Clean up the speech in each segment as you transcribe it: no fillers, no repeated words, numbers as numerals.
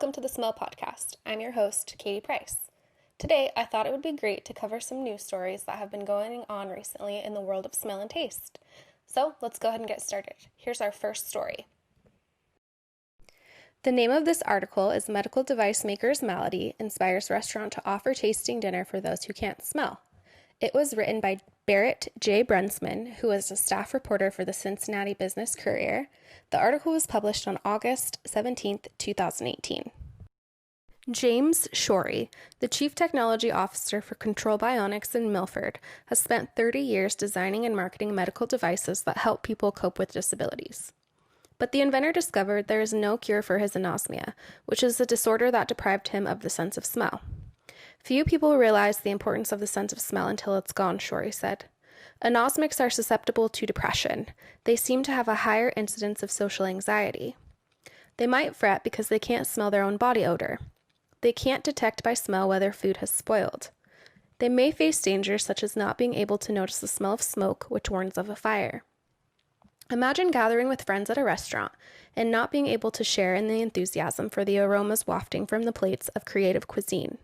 welcome to the Smell Podcast. I'm your host, Katie Price. Today, I thought it would be great to cover some news stories that have been going on recently in the world of smell and taste. So, let's go ahead and get started. Here's our first story. The name of this article is Medical Device Maker's Malady Inspires Restaurant to Offer Tasting Dinner for Those Who Can't Smell. It was written by Barrett J. Brunsman, who is a staff reporter for the Cincinnati Business Courier. The article was published on August 17, 2018. James Shorey, the Chief Technology Officer for Control Bionics in Milford, has spent 30 years designing and marketing medical devices that help people cope with disabilities. But the inventor discovered there is no cure for his anosmia, which is a disorder that deprived him of the sense of smell. Few people realize the importance of the sense of smell until it's gone, Shorey said. Anosmics are susceptible to depression. They seem to have a higher incidence of social anxiety. They might fret because they can't smell their own body odor. They can't detect by smell whether food has spoiled. They may face dangers such as not being able to notice the smell of smoke, which warns of a fire. Imagine gathering with friends at a restaurant and not being able to share in the enthusiasm for the aromas wafting from the plates of creative cuisine.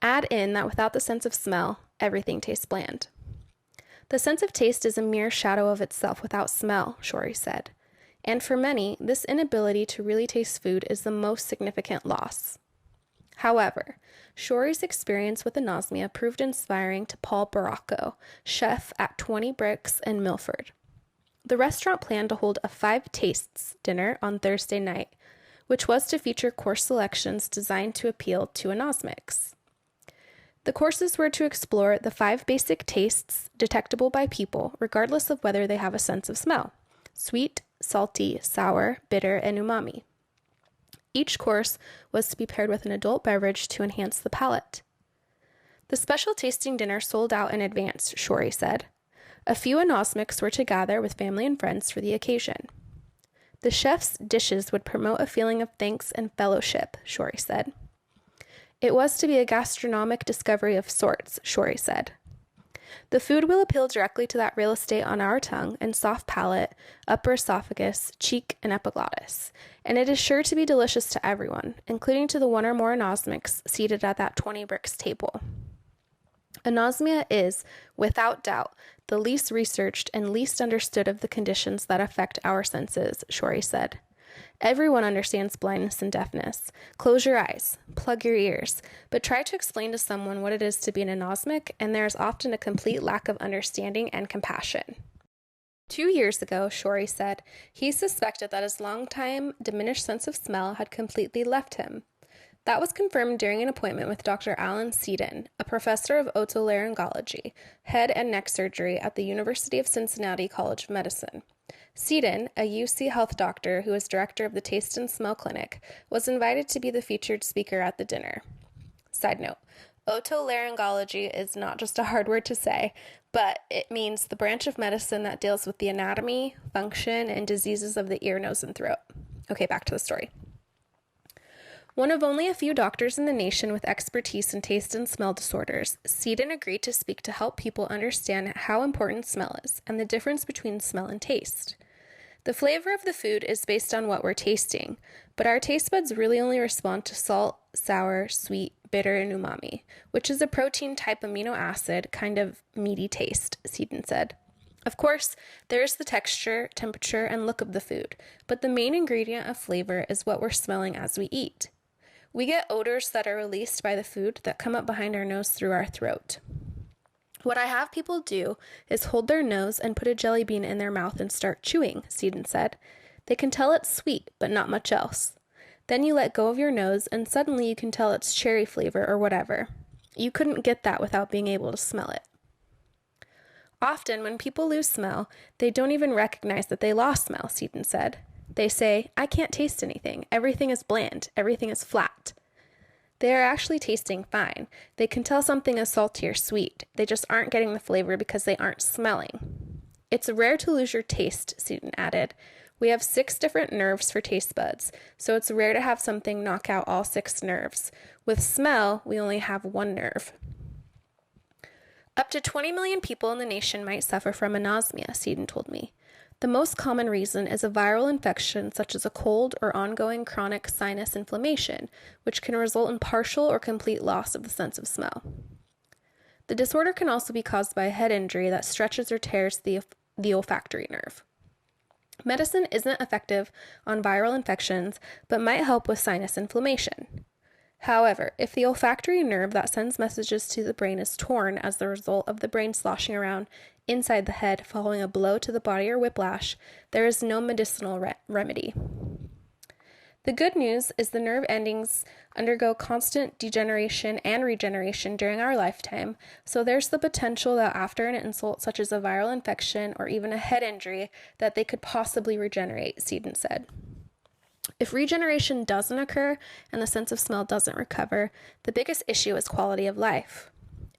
Add in that without the sense of smell, everything tastes bland. The sense of taste is a mere shadow of itself without smell, Shorey said. And for many, this inability to really taste food is the most significant loss. However, Shorey's experience with anosmia proved inspiring to Paul Baracco, chef at 20 Bricks in Milford. The restaurant planned to hold a 5 tastes dinner on Thursday night, which was to feature course selections designed to appeal to anosmics. The courses were to explore the 5 basic tastes detectable by people, regardless of whether they have a sense of smell: sweet, salty, sour, bitter, and umami. Each course was to be paired with an adult beverage to enhance the palate. The special tasting dinner sold out in advance, Shorey said. A few anosmics were to gather with family and friends for the occasion. The chef's dishes would promote a feeling of thanks and fellowship, Shorey said. It was to be a gastronomic discovery of sorts, Shorey said. The food will appeal directly to that real estate on our tongue and soft palate, upper esophagus, cheek, and epiglottis, and it is sure to be delicious to everyone, including to the one or more anosmics seated at that 20 Bricks table. Anosmia is, without doubt, the least researched and least understood of the conditions that affect our senses, Shorey said. Everyone understands blindness and deafness. Close your eyes, plug your ears, but try to explain to someone what it is to be an anosmic, and there is often a complete lack of understanding and compassion. 2 years ago, Shorey said, he suspected that his long-time diminished sense of smell had completely left him. That was confirmed during an appointment with Dr. Alan Seaton, a professor of otolaryngology, head and neck surgery at the University of Cincinnati College of Medicine. Seaton, a UC Health doctor who is director of the Taste and Smell Clinic, was invited to be the featured speaker at the dinner. Side note, otolaryngology is not just a hard word to say, but it means the branch of medicine that deals with the anatomy, function, and diseases of the ear, nose, and throat. Okay, back to the story. One of only a few doctors in the nation with expertise in taste and smell disorders, Seaton agreed to speak to help people understand how important smell is and the difference between smell and taste. The flavor of the food is based on what we're tasting, but our taste buds really only respond to salt, sour, sweet, bitter, and umami, which is a protein-type amino acid kind of meaty taste, Seaton said. Of course, there is the texture, temperature, and look of the food, but the main ingredient of flavor is what we're smelling as we eat. We get odors that are released by the food that come up behind our nose through our throat. What I have people do is hold their nose and put a jelly bean in their mouth and start chewing, Seaton said. They can tell it's sweet, but not much else. Then you let go of your nose and suddenly you can tell it's cherry flavor or whatever. You couldn't get that without being able to smell it. Often when people lose smell, they don't even recognize that they lost smell, Seaton said. They say, I can't taste anything. Everything is bland. Everything is flat. They are actually tasting fine. They can tell something is salty or sweet. They just aren't getting the flavor because they aren't smelling. It's rare to lose your taste, Seaton added. We have 6 different nerves for taste buds, so it's rare to have something knock out all 6 nerves. With smell, we only have 1 nerve. Up to 20 million people in the nation might suffer from anosmia, Seaton told me. The most common reason is a viral infection such as a cold or ongoing chronic sinus inflammation, which can result in partial or complete loss of the sense of smell. The disorder can also be caused by a head injury that stretches or tears the olfactory nerve. Medicine isn't effective on viral infections, but might help with sinus inflammation. However, if the olfactory nerve that sends messages to the brain is torn as the result of the brain sloshing around inside the head following a blow to the body or whiplash, there is no medicinal remedy. The good news is the nerve endings undergo constant degeneration and regeneration during our lifetime, so there's the potential that after an insult such as a viral infection or even a head injury, that they could possibly regenerate, Seaton said. If regeneration doesn't occur and the sense of smell doesn't recover, the biggest issue is quality of life.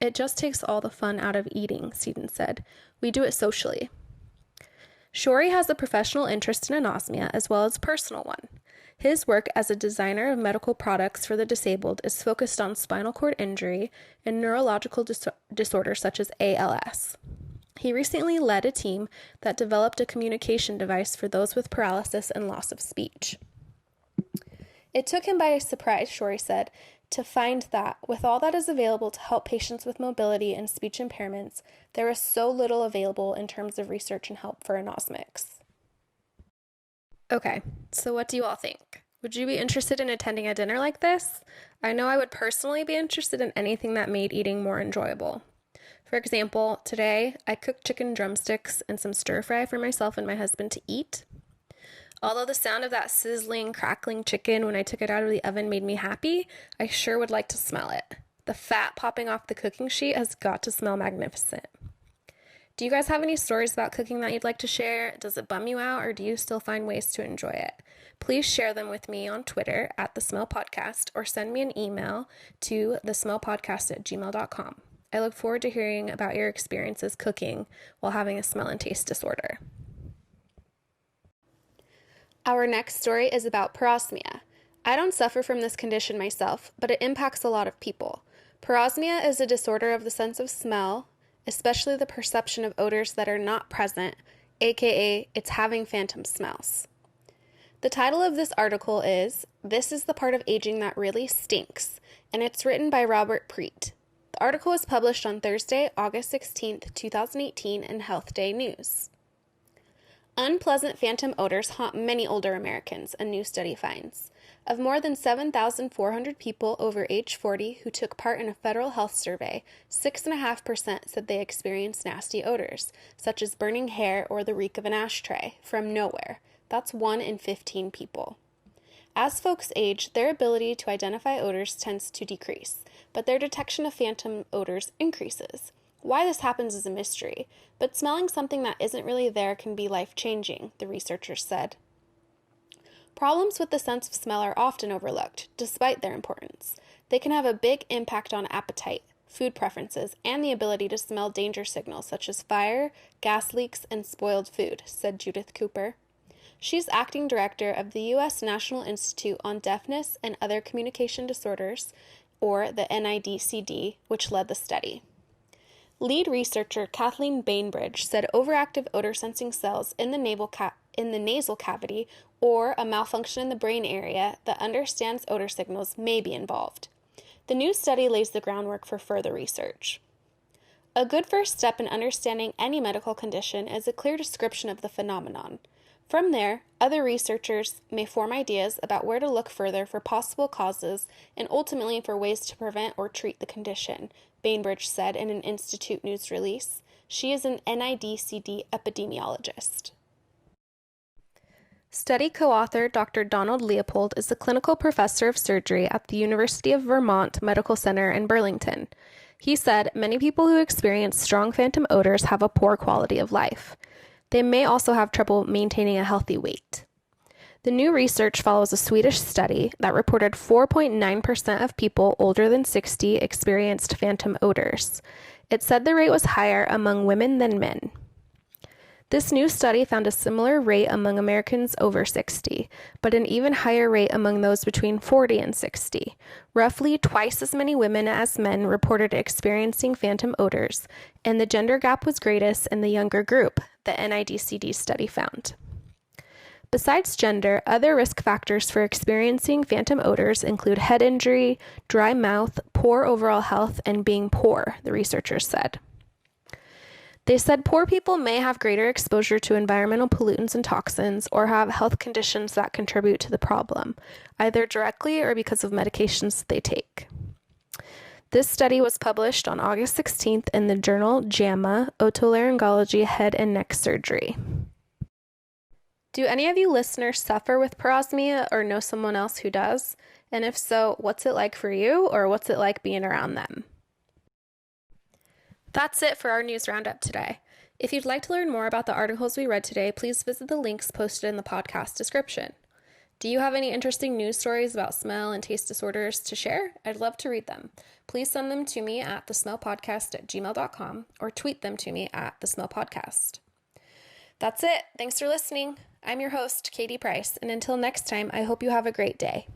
It just takes all the fun out of eating, Seaton said. We do it socially. Shorey has a professional interest in anosmia as well as a personal one. His work as a designer of medical products for the disabled is focused on spinal cord injury and neurological disorders such as ALS. He recently led a team that developed a communication device for those with paralysis and loss of speech. It took him by surprise, Shorey said, to find that, with all that is available to help patients with mobility and speech impairments, there is so little available in terms of research and help for anosmics. Okay, so what do you all think? Would you be interested in attending a dinner like this? I know I would personally be interested in anything that made eating more enjoyable. For example, today I cooked chicken drumsticks and some stir fry for myself and my husband to eat. Although the sound of that sizzling, crackling chicken when I took it out of the oven made me happy, I sure would like to smell it. The fat popping off the cooking sheet has got to smell magnificent. Do you guys have any stories about cooking that you'd like to share? Does it bum you out, or do you still find ways to enjoy it? Please share them with me on Twitter at The Smell Podcast, or send me an email to thesmellpodcast@gmail.com. I look forward to hearing about your experiences cooking while having a smell and taste disorder. Our next story is about parosmia. I don't suffer from this condition myself, but it impacts a lot of people. Parosmia is a disorder of the sense of smell, especially the perception of odors that are not present, aka it's having phantom smells. The title of this article is "This is the Part of Aging That Really Stinks," and it's written by Robert Preet. The article was published on Thursday, August 16th, 2018 in Health Day News. Unpleasant phantom odors haunt many older Americans, a new study finds. Of more than 7,400 people over age 40 who took part in a federal health survey, 6.5% said they experienced nasty odors, such as burning hair or the reek of an ashtray, from nowhere. That's 1 in 15 people. As folks age, their ability to identify odors tends to decrease, but their detection of phantom odors increases. Why this happens is a mystery, but smelling something that isn't really there can be life-changing, the researchers said. Problems with the sense of smell are often overlooked, despite their importance. They can have a big impact on appetite, food preferences, and the ability to smell danger signals such as fire, gas leaks, and spoiled food, said Judith Cooper. She's acting director of the U.S. National Institute on Deafness and Other Communication Disorders, or the NIDCD, which led the study. Lead researcher Kathleen Bainbridge said overactive odor-sensing cells in the nasal cavity or a malfunction in the brain area that understands odor signals may be involved. The new study lays the groundwork for further research. A good first step in understanding any medical condition is a clear description of the phenomenon. From there, other researchers may form ideas about where to look further for possible causes and ultimately for ways to prevent or treat the condition, Bainbridge said in an Institute news release. She is an NIDCD epidemiologist. Study co-author Dr. Donald Leopold is a clinical professor of surgery at the University of Vermont Medical Center in Burlington. He said many people who experience strong phantom odors have a poor quality of life. They may also have trouble maintaining a healthy weight. The new research follows a Swedish study that reported 4.9% of people older than 60 experienced phantom odors. It said the rate was higher among women than men. This new study found a similar rate among Americans over 60, but an even higher rate among those between 40 and 60. Roughly twice as many women as men reported experiencing phantom odors, and the gender gap was greatest in the younger group, the NIDCD study found. Besides gender, other risk factors for experiencing phantom odors include head injury, dry mouth, poor overall health, and being poor, the researchers said. They said poor people may have greater exposure to environmental pollutants and toxins or have health conditions that contribute to the problem, either directly or because of medications they take. This study was published on August 16th in the journal JAMA, Otolaryngology Head and Neck Surgery. Do any of you listeners suffer with parosmia or know someone else who does? And if so, what's it like for you, or what's it like being around them? That's it for our news roundup today. If you'd like to learn more about the articles we read today, please visit the links posted in the podcast description. Do you have any interesting news stories about smell and taste disorders to share? I'd love to read them. Please send them to me at thesmellpodcast@gmail.com or tweet them to me at thesmellpodcast. That's it. Thanks for listening. I'm your host, Katie Price, and until next time, I hope you have a great day.